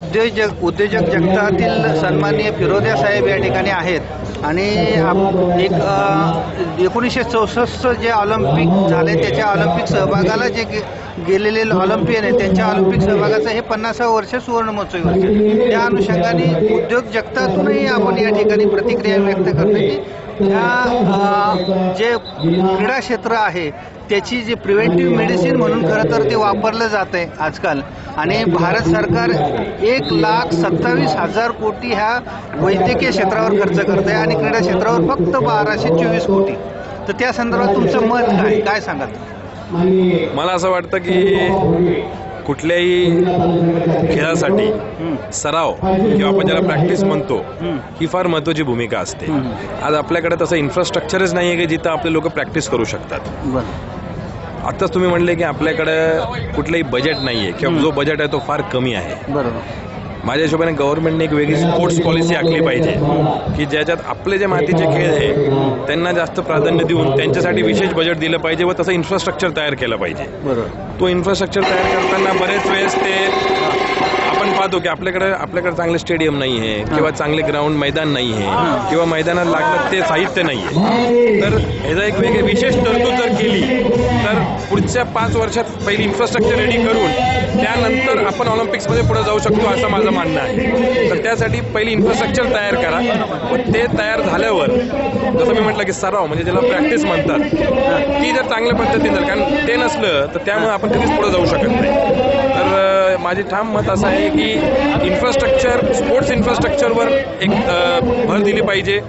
उद्योजक जगतातील सन्माननीय फिरोदिया साहेब या ठिकाणी आहेत आणि एक 1964 जे ऑलिम्पिक झाले त्याच्या ऑलिम्पिक सहभागाला जे गेलेले ऑलिम्पियन आहे त्यांच्या ऑलिम्पिक सहभागाचं हे 50वं वर्ष सुवर्ण महोत्सवी वर्ष त्या अनुषंगाने उद्योग जगतातूनही आपण या ठिकाणी प्रतिक्रिया व्यक्त करतो की ह्या जे क्रीडा क्षेत्र आहे त्याची जी प्रिव्हेंटिव्ह मेडिसिन म्हणून खरं तर ते वापरलं जात आहे आजकाल आणि भारत सरकार 1,27,000 कोटी ह्या वैद्यकीय क्षेत्रावर खर्च करत आहे आणि क्रीडा क्षेत्रावर फक्त 1224 कोटी. तर त्या संदर्भात तुमचं मत काय सांगाल? मला असं वाटतं की कुठल्याही खेळासाठी सराव किंवा आपण ज्याला प्रॅक्टिस म्हणतो ही फार महत्त्वाची भूमिका असते. आज आपल्याकडे तसं इन्फ्रास्ट्रक्चरच नाही आहे की जिथं आपले लोक प्रॅक्टिस करू शकतात. आत्ताच तुम्ही म्हणले की आपल्याकडे कुठलंही बजेट नाही आहे किंवा जो बजेट आहे तो फार कमी आहे. बरोबर. माझ्या हिशोबाने गव्हर्नमेंटने एक वेगळी स्पोर्ट्स पॉलिसी आखली पाहिजे की ज्याच्यात आपले जे मातीचे खेळ आहे त्यांना जास्त प्राधान्य देऊन त्यांच्यासाठी विशेष बजेट दिलं पाहिजे व तसं इन्फ्रास्ट्रक्चर तयार केलं पाहिजे. बरोबर. तो इन्फ्रास्ट्रक्चर तयार करताना बरेच वेळेस ते आपण पाहतो की आपल्याकडे चांगले स्टेडियम नाही आहे किंवा चांगले ग्राउंड मैदान नाही आहे किंवा मैदानात लागतं ते साहित्य नाही आहे. तर ह्याचा एक वेगळी विशेष तरतूद जर केली तर पुढच्या 5 वर्षात पहिली इन्फ्रास्ट्रक्चर रेडी करून त्यानंतर आपण ऑलिम्पिक्समध्ये पुढे जाऊ शकतो असं माझं म्हणणं आहे. तर त्यासाठी पहिली इन्फ्रास्ट्रक्चर तयार करा व ते तयार झाल्यावर जसं मी म्हटलं की सराव म्हणजे ज्याला प्रॅक्टिस म्हणतात ती जर चांगल्या पद्धतीने झाली कारण ते नसलं तर त्यामुळे आपण कधीच पुढे जाऊ शकत नाही. तर माझे ठाम मत असं आहे की इन्फ्रास्ट्रक्चर स्पोर्ट्स इन्फ्रास्ट्रक्चरवर एक भर दिली पाहिजे.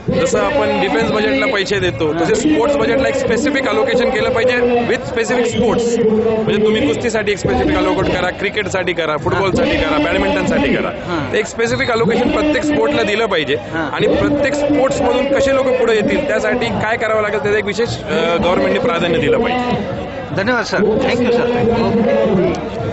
जसं आपण डिफेन्स बजेटला पैसे देतो तसे स्पोर्ट्स बजेटला एक स्पेसिफिक अलोकेशन केलं पाहिजे विथ स्पेसिफिक स्पोर्ट्स. म्हणजे तुम्ही कुस्तीसाठी एक स्पेसिफिक अलोकेट करा, क्रिकेटसाठी करा, फुटबॉलसाठी करा, बॅडमिंटनसाठी करा. तर एक स्पेसिफिक अलोकेशन प्रत्येक स्पोर्टला दिलं पाहिजे आणि प्रत्येक स्पोर्ट्समधून कसे लोक पुढे येतील त्यासाठी काय करावं लागेल त्याचं एक विशेष गव्हर्नमेंटने प्राधान्य दिलं पाहिजे. धन्यवाद सर. Thank you sir.